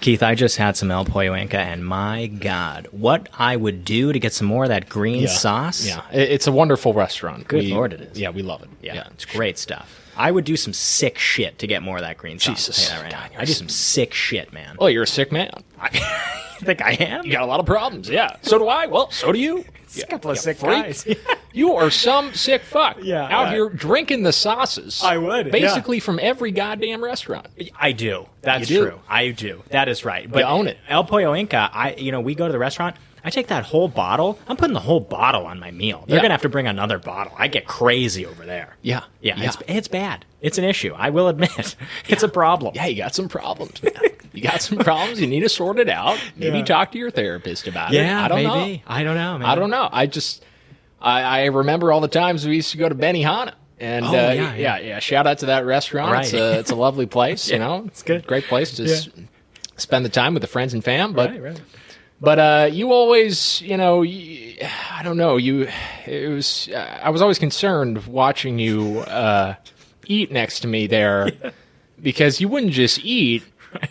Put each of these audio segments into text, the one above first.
Keith, I just had some El Pollo Inca, and my God, what I would do to get some more of that green sauce. Yeah, it's a wonderful restaurant. Good Lord, it is. Yeah, we love it. Yeah, it's great stuff. I would do some sick shit to get more of that green sauce. Jesus. Right now. I do some sick shit, man. Oh, you're a sick man. I think I am. You got a lot of problems, yeah. So do I. Well, so do you. A couple of sick freak. guys. You are some sick fuck. Yeah, out here drinking the sauces. I would, basically from every goddamn restaurant. I do. That's You do. true. I do. That is right. But you own it. El Pollo Inca, we go to the restaurant. I take that whole bottle. I'm putting the whole bottle on my meal. They're gonna have to bring another bottle. I get crazy over there. Yeah. It's bad. It's an issue. I will admit, it's a problem. Yeah, you got some problems, man. You got some problems. You need to sort it out. Maybe talk to your therapist about it. Yeah, I don't know. I don't know, man. I don't know. I remember all the times we used to go to Benihana. And shout out to that restaurant. Right. It's a lovely place. It's good. Great place to spend the time with the friends and fam. But right. But you always, I don't know. I was always concerned watching you eat next to me there, because you wouldn't just eat,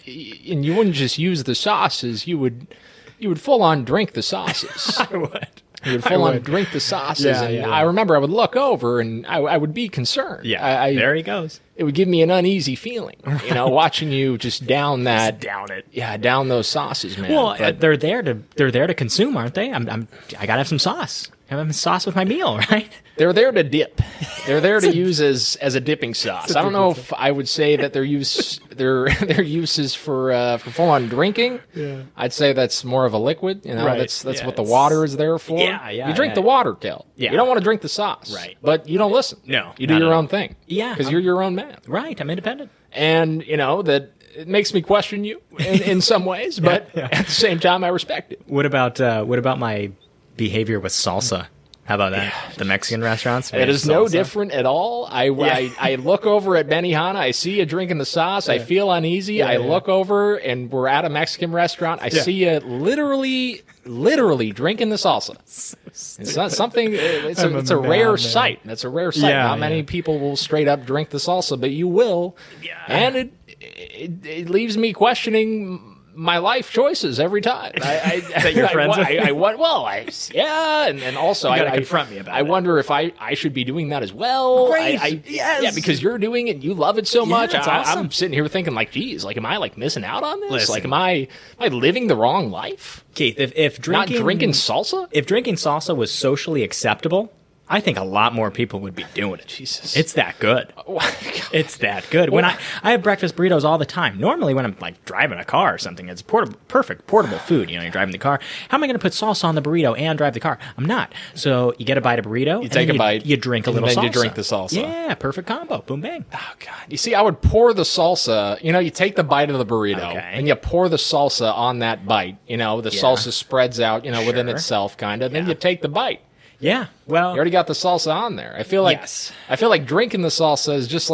and you wouldn't just use the sauces. You would full on drink the sauces. I would. You would full on drink the sauces, Yeah. I remember I would look over and I would be concerned. Yeah, there he goes. It would give me an uneasy feeling, watching you just down that, down it. Yeah, down those sauces, man. Well, But they're there to consume, aren't they? I gotta have some sauce. I have some sauce with my meal, right? they're there to dip. They're there to use as a dipping sauce. I don't know if I would say that their use is for full on drinking. Yeah. I'd say that's more of a liquid. Right. That's what the water is there for. Yeah. You drink the water, Kel. Yeah. You don't want to drink the sauce. Right. But you don't listen. No. You do your own thing. Yeah. Because you're your own man. Right. I'm independent. And that it makes me question you in some ways, but at the same time, I respect it. What about my behavior with salsa? How about that? The Mexican restaurants? It is no different at all. I look over at Benihana. I see you drinking the sauce. I feel uneasy. I look over, and we're at a Mexican restaurant. I see you literally drinking the salsa. It's not something. It's a rare sight. That's a rare sight. Not many people will straight up drink the salsa, but you will. Yeah. And it leaves me questioning my life choices every time. That you're friends with? And also you gotta confront me about it. I wonder if I should be doing that as well. Great. Yes. Yeah, because you're doing it and you love it so much. It's awesome. I'm sitting here thinking geez, am I missing out on this? Listen. Am I living the wrong life? Keith, if drinking, not drinking salsa? If drinking salsa was socially acceptable, I think a lot more people would be doing it. Jesus. It's that good. It's that good. When I have breakfast burritos all the time. Normally when I'm driving a car or something, it's perfect portable food. You're driving the car. How am I going to put salsa on the burrito and drive the car? I'm not. So you get a bite of burrito. You take a bite. You drink a little salsa. And then you drink the salsa. Yeah, perfect combo. Boom, bang. Oh, God. You see, I would pour the salsa. You take the bite of the burrito and you pour the salsa on that bite. The salsa spreads out, within itself kind of. Then you take the bite. Yeah, well, you already got the salsa on there. I feel like drinking the salsa is just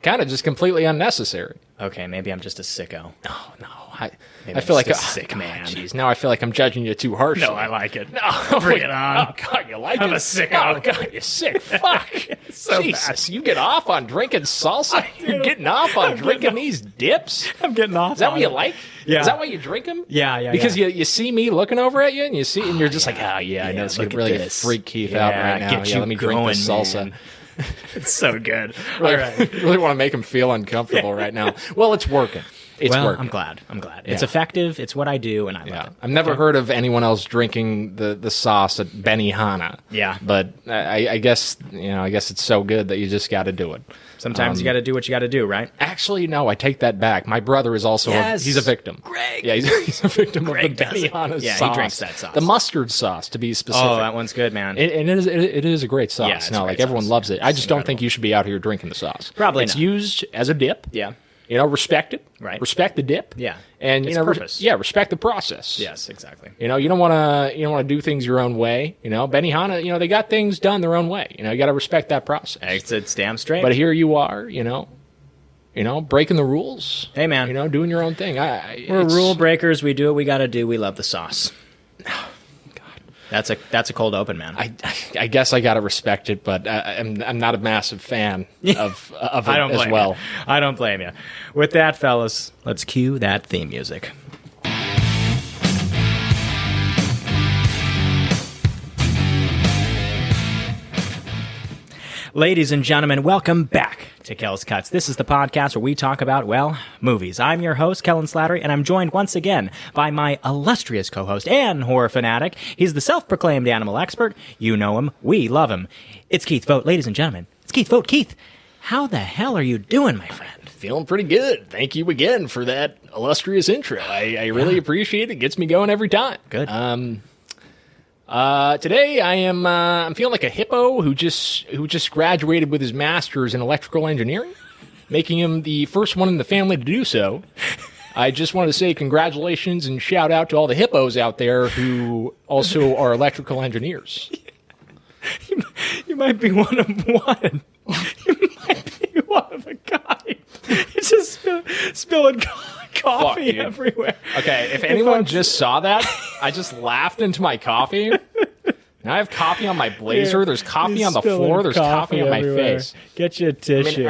kind of just completely unnecessary. Okay, maybe I'm just a sicko. No. I feel like a sick man. Jeez, now I feel like I'm judging you too harshly. No, I like it. No, bring it on. Oh God, you like it? I'm a sicko. Oh God, you sick fuck. So Jesus, bad. you get off on drinking salsa. You're getting off on drinking these dips. I'm getting off. Is that what you like? Yeah. Is that why you drink them? Yeah. Because you see me looking over at you, and you're just I know it's gonna really freak Keith out right now. Get you let me drink this salsa. Man. It's so good. Really, All right. Really want to make him feel uncomfortable right now. Well, it's working. Working. I'm glad. It's effective. It's what I do, and I love it. I've never heard of anyone else drinking the sauce at Benihana. Yeah. But I guess it's so good that you just got to do it. Sometimes you got to do what you got to do, right? Actually, no, I take that back. My brother is also he's a victim. Greg. Yeah, he's a victim Greg of the Benihana sauce. Yeah, he drinks that sauce. The mustard sauce, to be specific. Oh, that one's good, man. It is a great sauce. Yeah, it's no, everyone loves it. I just don't think you should be out here drinking the sauce. Probably it's not. used as a dip. Yeah. Respect it. Right. Respect the dip. Yeah. And its purpose. Respect the process. Yes, exactly. You don't want to do things your own way. Benihana, they got things done their own way. You got to respect that process. It's damn straight. But here you are, breaking the rules. Hey, man. Doing your own thing. We're rule breakers. We do what we got to do. We love the sauce. That's a cold open, man. I guess I gotta respect it, but I'm not a massive fan of it as well. I don't blame you. With that, fellas, let's cue that theme music. Ladies and gentlemen, welcome back to Kel's Cuts. This is the podcast where we talk about, well, movies. I'm your host, Kellen Slattery, and I'm joined once again by my illustrious co-host and horror fanatic. He's the self-proclaimed animal expert. You know him. We love him. It's Keith Vogt. Ladies and gentlemen, it's Keith Vogt. Keith, how the hell are you doing, my friend? Feeling pretty good. Thank you again for that illustrious intro. I really appreciate it. It gets me going every time. Good. Today I'm feeling like a hippo who just graduated with his master's in electrical engineering, making him the first one in the family to do so. I just wanted to say congratulations and shout out to all the hippos out there who also are electrical engineers. You might be one of one. You might be one of a kind. It's just spilling coffee everywhere. Okay, if anyone just saw that, I just laughed into my coffee. Now I have coffee on my blazer. There's coffee on the floor. There's coffee on my face. Get you a tissue.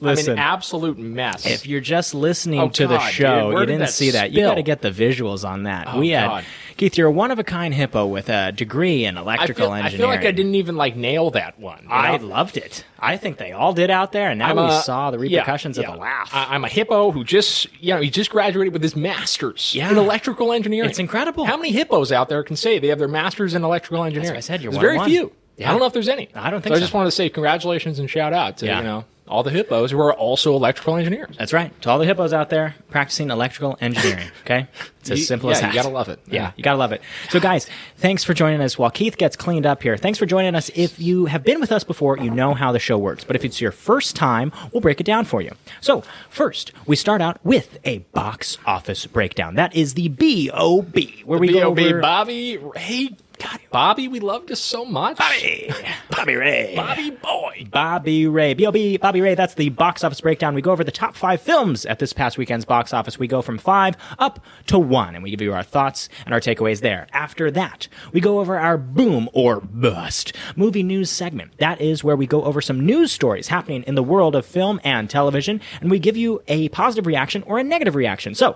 Listen, I'm an absolute mess. If you're just listening to the show, you didn't see that. You got to get the visuals on that. God. Keith, you're a one-of-a-kind hippo with a degree in electrical engineering. I feel like I didn't even nail that one. I loved it. I think they all did out there, and now we saw the repercussions of the laugh. I'm a hippo who he just graduated with his master's in electrical engineering. It's incredible. How many hippos out there can say they have their master's in electrical engineering? That's what I said. You're There's one very few. Yeah. I don't know if there's any. I don't think so. I just wanted to say congratulations and shout out to all the hippos who are also electrical engineers. That's right. To all the hippos out there practicing electrical engineering, okay? It's as simple as that. You gotta love it. Yeah, you gotta love it. So guys, thanks for joining us while Keith gets cleaned up here. Thanks for joining us. If you have been with us before, you know how the show works. But if it's your first time, we'll break it down for you. So first, we start out with a box office breakdown. That is the B.O.B. where we go over... Bobby. Hey, God, Bobby, we loved you so much. Bobby Ray. Bobby boy. Bobby Ray. B.O.B. Bobby Ray, that's the box office breakdown. We go over the top 5 films at this past weekend's box office. We go from 5 up to 1, and we give you our thoughts and our takeaways there. After that, we go over our boom or bust movie news segment. That is where we go over some news stories happening in the world of film and television, and we give you a positive reaction or a negative reaction. So,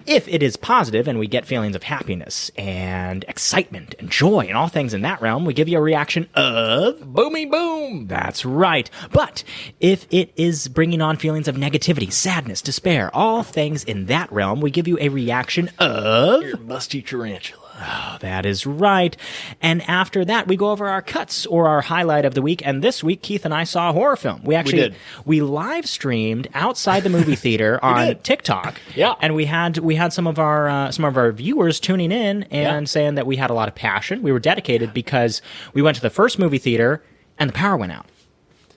if it is positive and we get feelings of happiness and excitement and joy and all things in that realm, we give you a reaction of boomy boom. That's right. But if it is bringing on feelings of negativity, sadness, despair, all things in that realm, we give you a reaction of your musty tarantula. Oh, that is right. And after that, we go over our cuts or our highlight of the week. And this week, Keith and I saw a horror film. We live streamed outside the movie theater on TikTok. Yeah. And we had some of our viewers tuning in and saying that we had a lot of passion. We were dedicated because we went to the first movie theater and the power went out.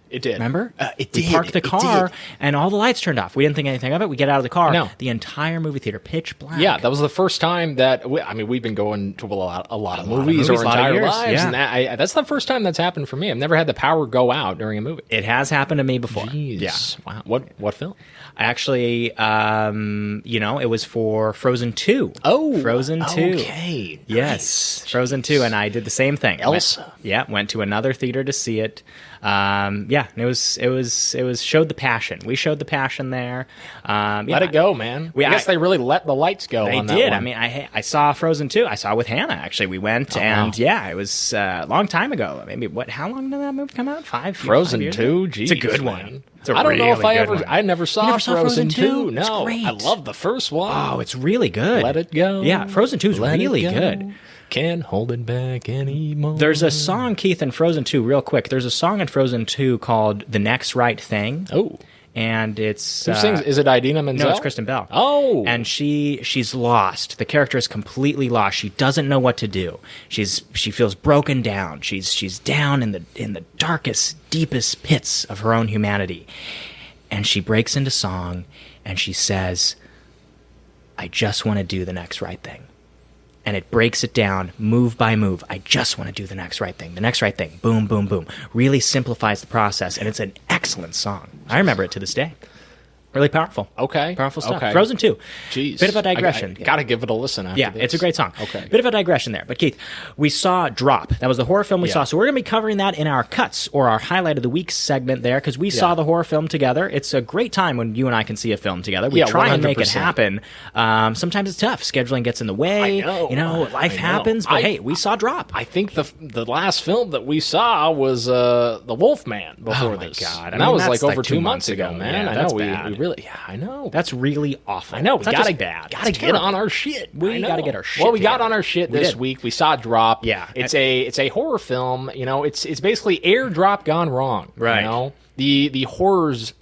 It did. Remember? It did. We parked the car, and all the lights turned off. We didn't think anything of it. We get out of the car. No. The entire movie theater, pitch black. Yeah, that was the first time that... we've been going to a lot of movies our entire lives, and that's the first time that's happened for me. I've never had the power go out during a movie. It has happened to me before. Jeez. Yeah. Wow. What film? Actually, it was for Frozen 2. Oh. Frozen 2. Okay. Yes. Nice. Frozen 2, and I did the same thing. Elsa. Went to another theater to see it. And it was showed the passion. We showed the passion there. Let it go, man. I guess they really let the lights go. They on that did. one. I mean, I saw Frozen 2. I saw it with Hannah. Actually, we went it was a long time ago. Maybe how long did that movie come out? 5 Frozen 5 2. Geez, it's a good man. one. I don't know if I never saw Frozen 2. No, it's great. I love the first one. Oh, it's really good. Let it go. Yeah, Frozen 2 is really good. Can't hold it back anymore. There's a song, Keith, in Frozen 2, real quick. There's a song in Frozen 2 called The Next Right Thing. Oh. And it's... Who sings? Is it Idina Menzel? No, it's Kristen Bell. Oh. And she's lost. The character is completely lost. She doesn't know what to do. She feels broken down. She's down in the darkest, deepest pits of her own humanity. And she breaks into song, and she says, I just want to do the next right thing. And it breaks it down move by move. I just want to do the next right thing. The next right thing. Boom, boom, boom. Really simplifies the process, and it's an excellent song. I remember it to this day. Really powerful. Okay. Powerful stuff. Okay. Frozen 2. Jeez. Bit of a digression. Got to give it a listen after this. It's a great song. Okay. Bit of a digression there. But Keith, we saw Drop. That was the horror film we saw. So we're going to be covering that in our Cuts, or our Highlight of the Week segment there, because we saw the horror film together. It's a great time when you and I can see a film together. We try and make it happen. Sometimes it's tough. Scheduling gets in the way. I know. Life happens. But hey, we saw Drop. I think the last film that we saw was The Wolfman before this. Oh, my God. And that was like over 2 months ago, man. Yeah, I that's know. bad. We really, I know. That's really awful. I know. We it's gotta get on our shit. We gotta get our shit. Well, we got together. on our shit this week. We saw Drop. Yeah. It's a horror film. You know, it's basically Airdrop gone wrong. Right. You know, the horrors.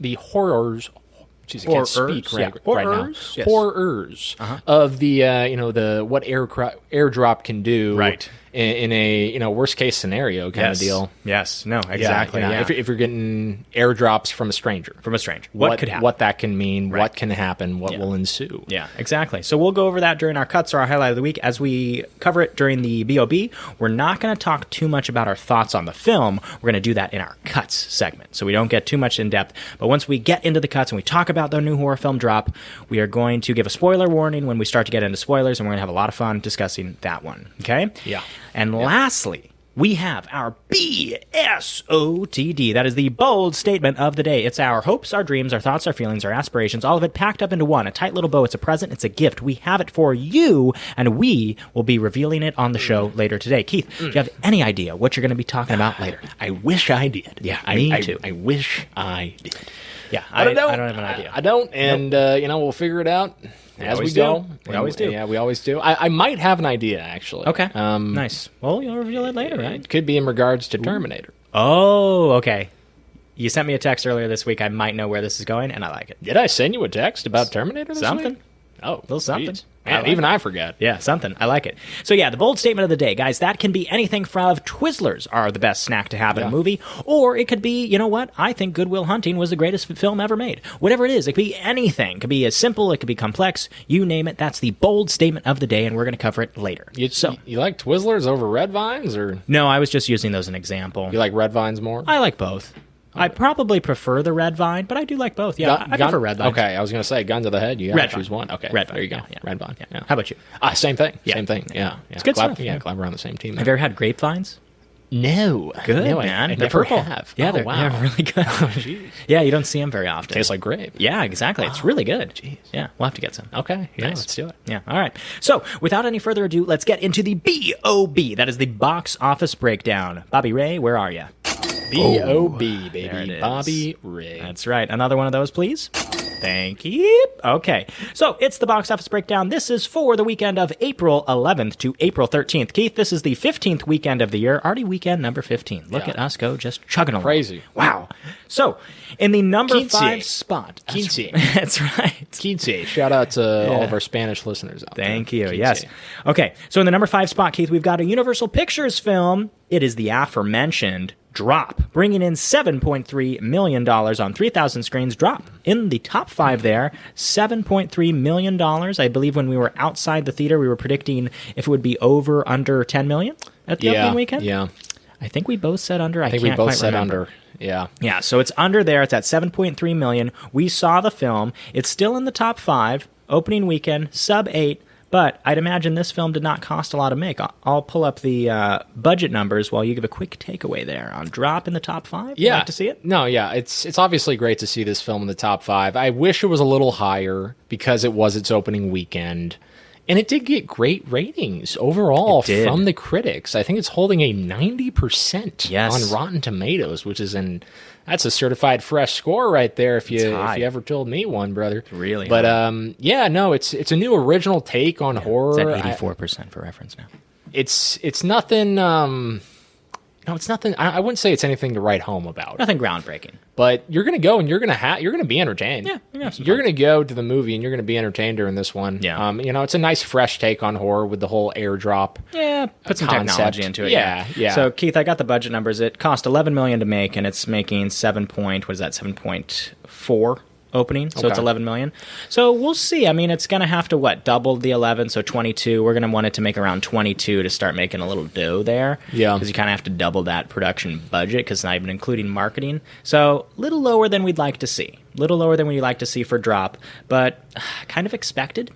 Jeez, I can't speak right now. Yes. Horrors of the what airdrop can do. Right. In a worst case scenario kind of deal. Yes. No. Exactly. Yeah. Yeah. If you're getting airdrops from a stranger, what could happen? What that can mean? Right. What can happen? What will ensue? Yeah. Exactly. So we'll go over that during our Cuts or our Highlight of the Week as we cover it during the BOB. We're not going to talk too much about our thoughts on the film. We're going to do that in our Cuts segment, so we don't get too much in depth. But once we get into the Cuts and we talk about the new horror film Drop, we are going to give a spoiler warning when we start to get into spoilers, and we're going to have a lot of fun discussing that one. Okay? Yeah. And lastly, we have our BSOTD. That is the bold statement of the day. It's our hopes, our dreams, our thoughts, our feelings, our aspirations, all of it packed up into one. A tight little bow. It's a present. It's a gift. We have it for you, and we will be revealing it on the show later today. Keith, do you have any idea what you're going to be talking about later? I wish I did. Yeah, me too. I wish I did. Yeah, I don't have an idea. I don't, and we'll figure it out as we go. We always do. Yeah, we always do. I might have an idea, actually. Okay. Nice. Well, you'll reveal it later, right? It could be in regards to Terminator. Oh, okay. You sent me a text earlier this week. I might know where this is going, and I like it. Did I send you a text about Terminator this something? week? Oh, a little something. Man, even I forgot. Yeah, something. I like it. So yeah, the bold statement of the day, guys, that can be anything from Twizzlers are the best snack to have in a movie, or it could be, you know what, I think Good Will Hunting was the greatest film ever made. Whatever it is, it could be anything. It could be as simple, it could be complex, you name it. That's the bold statement of the day, and we're going to cover it later. You like Twizzlers over Red Vines, or? No, I was just using those as an example. You like Red Vines more? I like both. I probably prefer the Red Vine, but I do like both. Yeah, I prefer Red Vine. Okay, I was going to say, gun to the head, you got to choose one. Okay, Red Vine. There you go. Yeah. Red Vine. Yeah. How about you? Same thing. Yeah. Same thing. Yeah. It's good stuff. Yeah, glad we're on the same team. Have you ever had grapevines? No. Good, no, man. I They're never purple. have. Yeah, they're really good. Jeez. Yeah, you don't see them very often. Tastes like grape. Yeah, exactly. It's really good. Jeez. Yeah, we'll have to get some. Okay. Yeah, Nice. let's do it. Yeah, all right. So, without any further ado, let's get into the BOB. That is the box office breakdown. Bobby Ray, where are you? B.O.B., baby. There it is. Bobby Ray. That's right. Another one of those, please. Thank you. Okay. So it's the box office breakdown. This is for the weekend of April 11th to April 13th. Keith, this is the 15th weekend of the year. Already weekend number 15. Look at us go just chugging along. Crazy. Wow. So in the number 15. 5 spot. 15. That's right. 15. Shout out to all of our Spanish listeners out there. Thank you. 15. Yes. Okay. So in the number 5 spot, Keith, we've got a Universal Pictures film. It is the aforementioned Drop, bringing in $7.3 million on 3,000 screens. Drop in the top 5 there, $7.3 million. I believe when we were outside the theater, we were predicting if it would be over, under $10 million at the opening weekend. Yeah. I think we both said under. I think we both said under. Yeah. Yeah, so it's under there. It's at $7.3 million. We saw the film. It's still in the top 5, opening weekend, sub 8. But I'd imagine this film did not cost a lot to make. I'll pull up the budget numbers while you give a quick takeaway there on Drop in the top 5. Yeah. Like to see it? No, yeah. It's obviously great to see this film in the top 5. I wish it was a little higher because it was its opening weekend. And it did get great ratings overall from the critics. I think it's holding a 90% on Rotten Tomatoes, which is that's a certified fresh score right there if you ever told me one, brother. Really? But it's a new original take on horror. It's at 84% for reference now. It's nothing No, it's nothing. I wouldn't say it's anything to write home about. Nothing groundbreaking. But you're going to go and you're going to be entertained. Yeah, you're going to go to the movie and you're going to be entertained during this one. Yeah. It's a nice fresh take on horror with the whole airdrop. Yeah, put some technology into it. Yeah. So Keith, I got the budget numbers. It cost $11 million to make, and it's making 7.4 opening, so it's $11 million. So we'll see. I mean, it's going to have to, double the 11, so 22. We're going to want it to make around 22 to start making a little dough there. Yeah. Because you kind of have to double that production budget, because it's not even including marketing. So a little lower than we'd like to see. little lower than we like to see for drop, but kind of expected.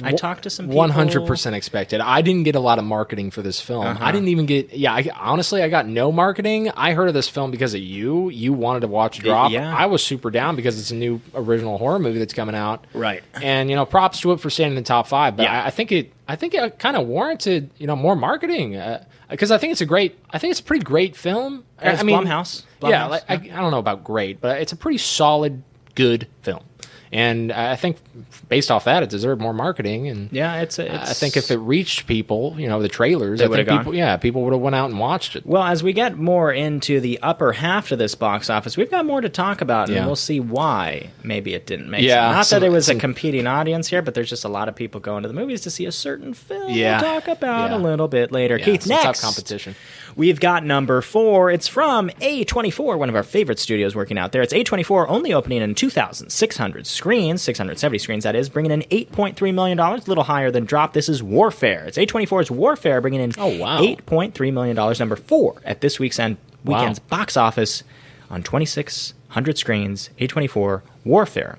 I talked to some people. 100% expected. I didn't get a lot of marketing for this film. I didn't even get... honestly, I got no marketing. I heard of this film because of you. You wanted to watch Drop. Yeah. I was super down because it's a new original horror movie that's coming out. Right. And, props to it for staying in the top 5. But Yeah. I think it kind of warranted, more marketing. Because I think it's a pretty great film. It's Blumhouse. Yeah, I don't know about great, but it's a pretty solid, good film. And I think based off that, it deserved more marketing. And yeah, it's I think if it reached people, the trailers, people would have went out and watched it. Well, as we get more into the upper half of this box office, we've got more to talk about, and we'll see why maybe it didn't make sense. Not that it was a competing audience here, but there's just a lot of people going to the movies to see a certain film. We'll talk about a little bit later. Keith, next. Tough competition. We've got number 4. It's from A24, one of our favorite studios working out there. It's A24, only opening in 2,600 screens, 670 screens, that is, bringing in $8.3 million, a little higher than Drop. This is Warfare. It's A24's Warfare, bringing in $8.3 million, number 4 at this weekend's box office on 2,600 screens. A24, Warfare.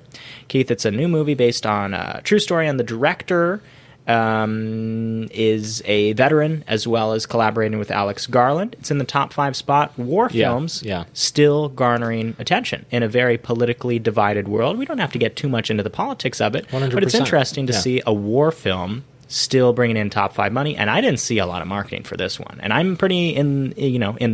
Keith, it's a new movie based on a true story, and the director is a veteran as well as collaborating with Alex Garland. It's in the top 5 spot. War films still garnering attention in a very politically divided world. We don't have to get too much into the politics of it, 100%. but it's interesting to see a war film still bringing in top 5 money, and I didn't see a lot of marketing for this one. And I'm pretty in the know in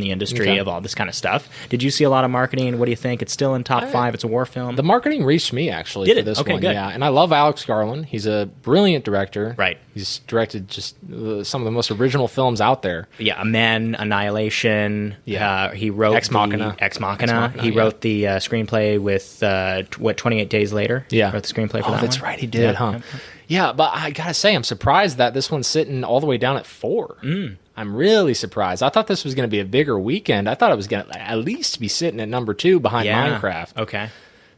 the industry of all this kind of stuff. Did you see a lot of marketing? What do you think? It's still in top 5. It's a war film. The marketing reached me actually for this one. Good. Yeah, and I love Alex Garland. He's a brilliant director. Right. He's directed just some of the most original films out there. Yeah, Men, Annihilation. Yeah, he wrote Ex Machina. He wrote the screenplay with 28 Days Later. Yeah, wrote the screenplay for that. That's right, he did, huh? Yeah, but I gotta say, I'm surprised that this one's sitting all the way down at 4. I'm really surprised. I thought this was going to be a bigger weekend. I thought it was going to at least be sitting at number 2 behind Minecraft. Okay.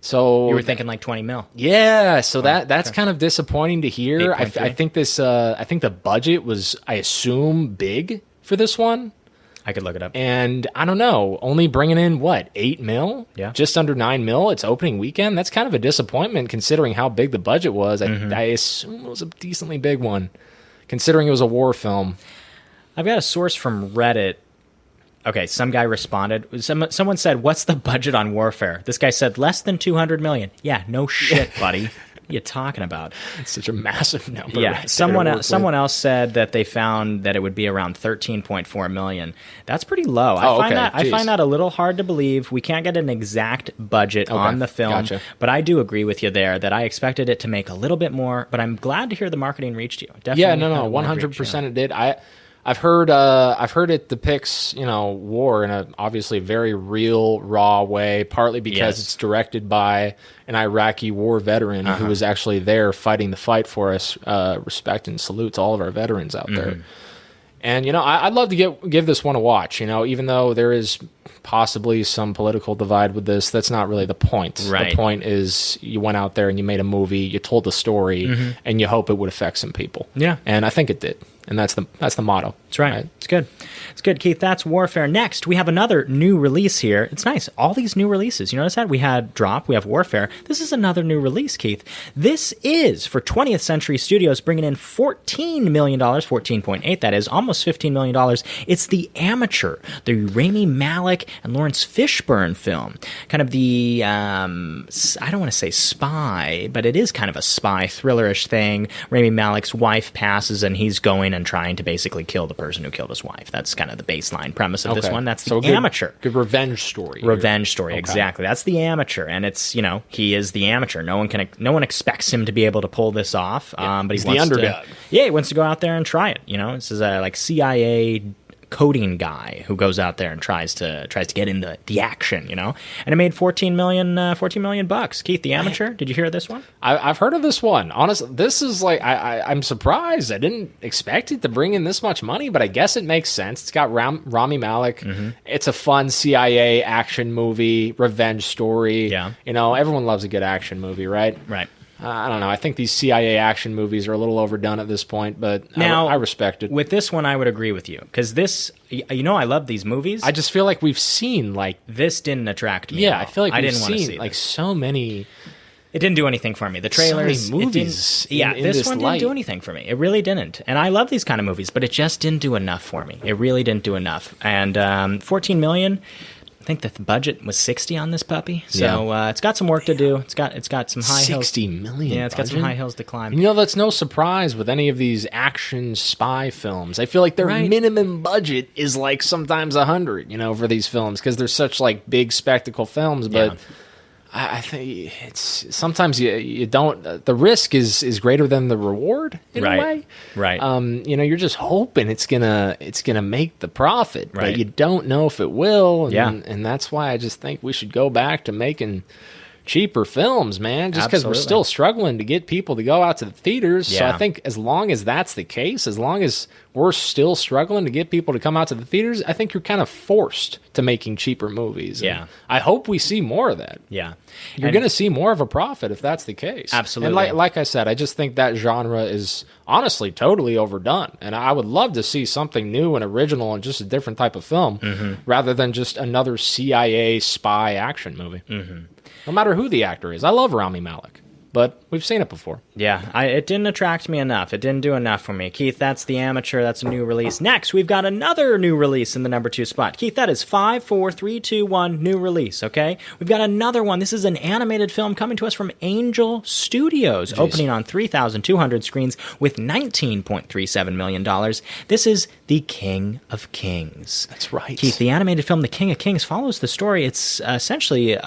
So you were thinking like 20 mil. Yeah, so that's kind of disappointing to hear. I think the budget was, I assume, big for this one. I could look it up. And I don't know, only bringing in, 8 mil? Yeah. Just under 9 mil. It's opening weekend. That's kind of a disappointment considering how big the budget was. I assume it was a decently big one, considering it was a war film. I've got a source from Reddit. Okay, some guy responded. Someone said, "What's the budget on Warfare?" This guy said, "Less than 200 million." Yeah, no shit, buddy. What are you talking about? It's such a massive number. Yeah, right, someone else said that they found that it would be around 13.4 million. That's pretty low. I find that a little hard to believe. We can't get an exact budget on the film, but I do agree with you there that I expected it to make a little bit more. But I'm glad to hear the marketing reached you. Definitely 100% it did. I've heard it depicts, war in a obviously very real, raw way, partly because it's directed by an Iraqi war veteran who was actually there fighting the fight for us. Respect and salute to all of our veterans out there. And, I'd love to give this one a watch, even though there is possibly some political divide with this. That's not really the point. Right. The point is you went out there and you made a movie, you told the story, and you hope it would affect some people. Yeah. And I think it did. And that's the motto. That's right. It's good. It's good, Keith. That's Warfare. Next, we have another new release here. It's nice. All these new releases. You notice that? We had Drop. We have Warfare. This is another new release, Keith. This is for 20th Century Studios, bringing in $14 million, 14.8 that is, almost $15 million. It's The Amateur, the Rami Malek and Lawrence Fishburne film. Kind of the, I don't want to say spy, but it is kind of a spy thrillerish thing. Rami Malek's wife passes and he's going and trying to basically kill the person who killed his wife. That's kind of the baseline premise of this one. That's The Amateur. Good revenge story. Revenge story, exactly. That's The Amateur, and it's he is the amateur. No one expects him to be able to pull this off. But he's the underdog. He wants to go out there and try it. This is a CIA coding guy who goes out there and tries to get into the action, and it made $14 million bucks. Keith, The Amateur, did you hear this one? I've heard of this one. Honestly, this is I'm surprised. I didn't expect it to bring in this much money, but I guess it makes sense. It's got Rami Malek. It's a fun CIA action movie, revenge story. Yeah, everyone loves a good action movie, right? Right. I don't know. I think these CIA action movies are a little overdone at this point, but now, I respect it. With this one, I would agree with you. Because this, I love these movies. I just feel like we've seen, like... This didn't attract me. Yeah, I feel like I we've didn't want to seen, see like, this. so many... It didn't do anything for me. The trailers, so many movies. This one didn't do anything for me. It really didn't. And I love these kind of movies, but it just didn't do enough for me. It really didn't do enough. And $14 million. I think that the budget was 60 on this puppy, so it's got some work to do. It's got some high hills. 60 million. Yeah, it's got some high hills to climb. You know, that's no surprise with any of these action spy films. I feel like their minimum budget is like sometimes 100. You know, for these films because they're such like big spectacle films, but. I think it's sometimes you don't. The risk is greater than the reward in a way. Right. You know, you're just hoping it's gonna make the profit, but you don't know if it will. And that's why I just think we should go back to making cheaper films, man. Just because we're still struggling to get people to go out to the theaters. Yeah. So I think as long as that's the case, as long as we're still struggling to get people to come out to the theaters, I think you're kind of forced to making cheaper movies. Yeah. And I hope we see more of that. Yeah. You're going to see more of a profit if that's the case. Absolutely. And like I said, I just think that genre is honestly totally overdone. And I would love to see something new and original and just a different type of film rather than just another CIA spy action movie. No matter who the actor is. I love Rami Malek, but we've seen it before. Yeah, it didn't attract me enough. It didn't do enough for me. Keith, that's The Amateur. That's a new release. Next, we've got another new release in the number 2 spot. Keith, that is 5, 4, 3, 2, 1, new release, okay? We've got another one. This is an animated film coming to us from Angel Studios, opening on 3,200 screens with $19.37 million. This is The King of Kings. That's right. Keith, the animated film The King of Kings follows the story. It's essentially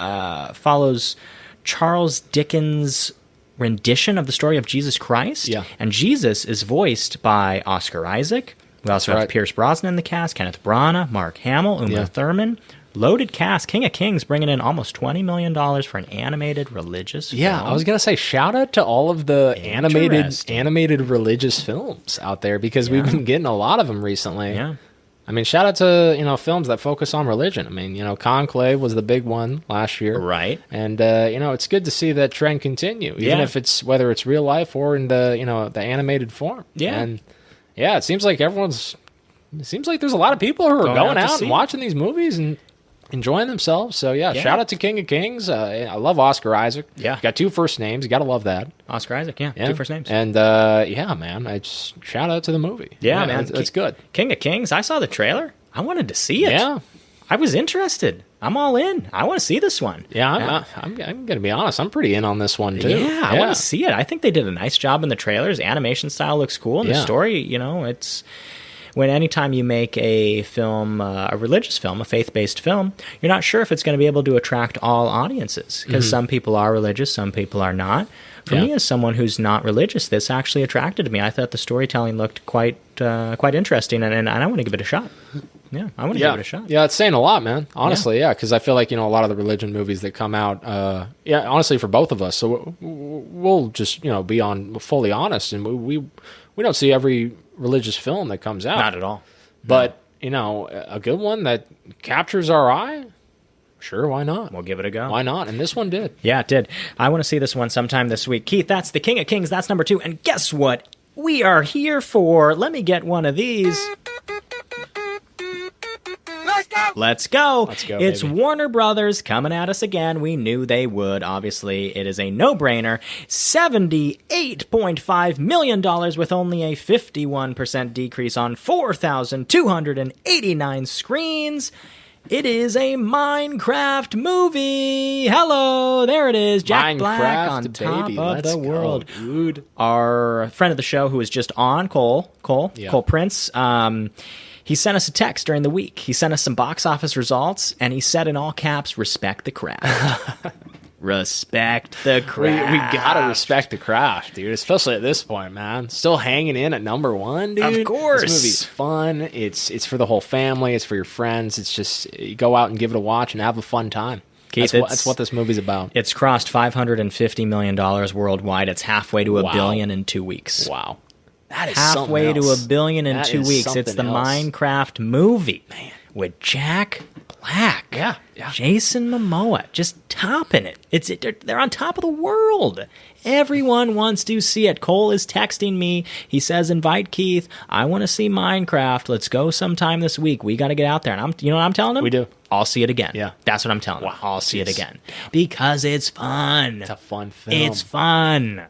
follows Charles Dickens' rendition of the story of Jesus Christ. Yeah. And Jesus is voiced by Oscar Isaac. We also have Pierce Brosnan in the cast, Kenneth Branagh, Mark Hamill, Uma Thurman. Loaded cast. King of Kings bringing in almost $20 million for an animated religious film. Yeah, I was going to say, shout out to all of the animated religious films out there because we've been getting a lot of them recently. Yeah. I mean, shout out to, films that focus on religion. I mean, Conclave was the big one last year. Right. And, it's good to see that trend continue, even if whether it's real life or in the animated form. Yeah. And, it seems like there's a lot of people who are going out and watching these movies and enjoying themselves. So, shout out to King of Kings. I love Oscar Isaac. Yeah. Got 2 first names. You got to love that. Oscar Isaac, 2 first names. And, man, I just shout out to the movie. Yeah, man. It's good. King of Kings, I saw the trailer. I wanted to see it. Yeah. I was interested. I'm all in. I want to see this one. Yeah, I'm going to be honest. I'm pretty in on this one, too. Yeah, I want to see it. I think they did a nice job in the trailers. Animation style looks cool. And the story, it's... Anytime you make a film, a religious film, a faith-based film, you're not sure if it's going to be able to attract all audiences because some people are religious, some people are not. For me, as someone who's not religious, this actually attracted me. I thought the storytelling looked quite interesting, and I want to give it a shot. Yeah, I want to give it a shot. Yeah, it's saying a lot, man. Honestly, because I feel like a lot of the religion movies that come out. Honestly, for both of us, so we'll just be fully honest, and we don't see every religious film that comes out. Not at all. But, a good one that captures our eye, sure, why not? We'll give it a go. Why not? And this one did. Yeah, it did. I want to see this one sometime this week. Keith, that's The King of Kings. That's number 2. And guess what we are here for? Let me get one of these. Let's go. It's baby. Warner Brothers coming at us again. We knew they would. Obviously, it is a no-brainer. $78.5 million with only a 51% decrease on 4,289 screens. It is a Minecraft movie. Hello, there it is. Jack Black on top of the world. Dude. Our friend of the show who was just on, Cole Prince, he sent us a text during the week. He sent us some box office results, and he said in all caps, respect the craft. Respect the craft. We gotta respect the craft, dude. Especially at this point, man. Still hanging in at number 1, dude. Of course. This movie's fun. It's for the whole family. It's for your friends. It's just, you go out and give it a watch and have a fun time. Keith, that's what this movie's about. It's crossed $550 million worldwide. It's halfway to $1 billion in 2 weeks. Wow. That is halfway to $1 billion in 2 weeks. It's the Minecraft movie. Man. with Jack Black. Yeah. Jason Momoa just topping it. They're on top of the world. Everyone wants to see it. Cole is texting me. He says, invite Keith. I want to see Minecraft. Let's go sometime this week. We got to get out there. And you know what I'm telling him? We do. I'll see it again. Yeah. That's what I'm telling him. I'll see it again. Because it's fun. It's a fun film. It's fun.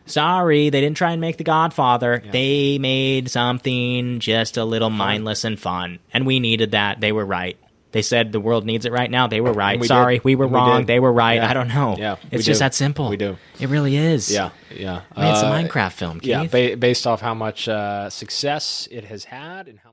Sorry, they didn't try and make The Godfather. Yeah. They made something just a little mindless and fun. And we needed that. They were right. They said the world needs it right now. They were right. Sorry, we were wrong. They were right. Yeah. I don't know. Yeah, it's just that simple. We do. It really is. Yeah. I mean, it's a Minecraft film, Keith. Yeah, based off how much success it has had and how